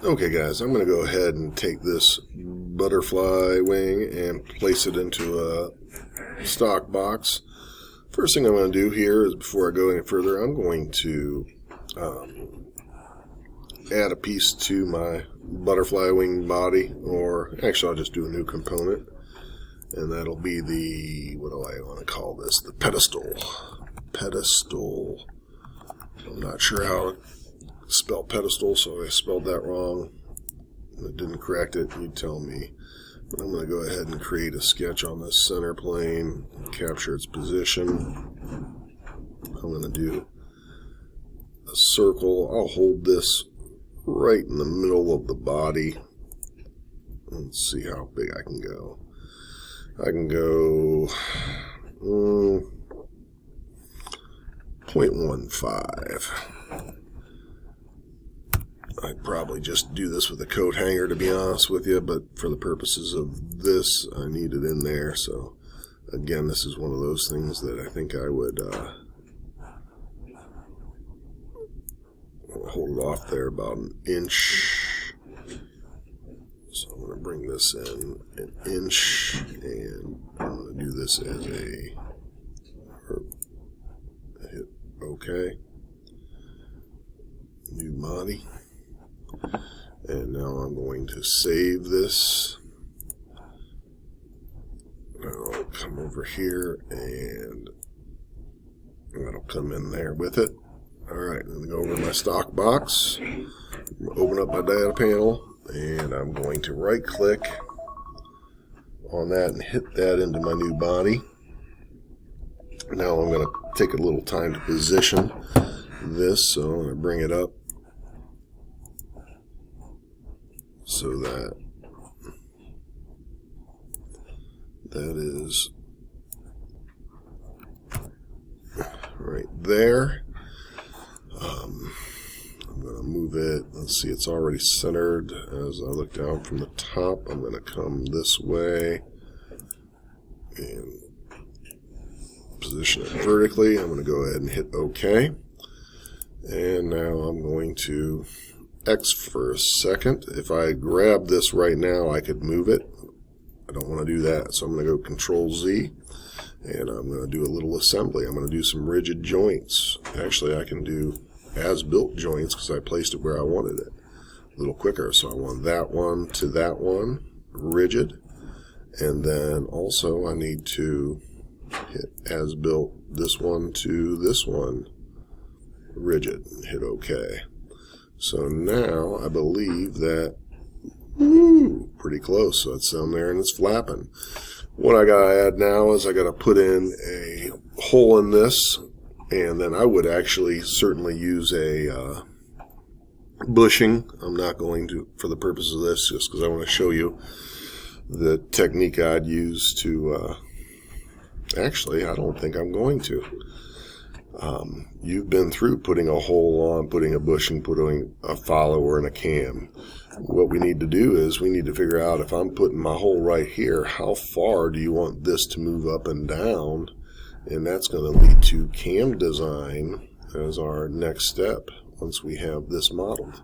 Okay guys, I'm going to go ahead and take this butterfly wing and place it into a stock box. First thing I'm going to do here is, before I go any further, I'm going to add a piece to my butterfly wing body, or actually I'll just do a new component, and that'll be the, what do I want to call this, the pedestal. I'm not sure how to spell pedestal, so I spelled that wrong. I didn't correct it, you tell me. But I'm going to go ahead and create a sketch on this center plane, capture its position. I'm going to do a circle. I'll hold this right in the middle of the body and see how big I can go. I can go 0.15. I'd probably just do this with a coat hanger, to be honest with you, but for the purposes of this, I need it in there. So again, this is one of those things that I think I would hold it off there about an inch. So I'm going to bring this in an inch, and I'm going to do this as a hit OK. New body. And now I'm going to save this. Now I'll come over here and that'll come in there with it. Alright, I'm going to go over to my stock box, open up my data panel, and I'm going to right click on that and hit that into my new body. Now I'm going to take a little time to position this, so I'm going to bring it up so that is right there. I'm going to move it. Let's see, it's already centered. As I look down from the top, I'm going to come this way and position it vertically. I'm going to go ahead and hit OK. And now I'm going to X for a second. If I grab this right now, I could move it. I don't want to do that, so I'm going to go Control Z, and I'm going to do a little assembly. I'm going to do some rigid joints. Actually, I can do as-built joints because I placed it where I wanted it a little quicker. So I want that one to that one, rigid, and then also I need to hit as-built this one to this one, rigid, and hit OK. So now I believe that, pretty close. So it's down there and it's flapping. What I gotta add now is I gotta put in a hole in this, and then I would actually certainly use a bushing. I'm not going to, for the purpose of this, just because I want to show you the technique I'd use to, actually I don't think I'm going to. You've been through putting a hole on, putting a bushing, putting a follower and a cam. What we need to do is we need to figure out, if I'm putting my hole right here, how far do you want this to move up and down? And that's going to lead to cam design as our next step once we have this modeled.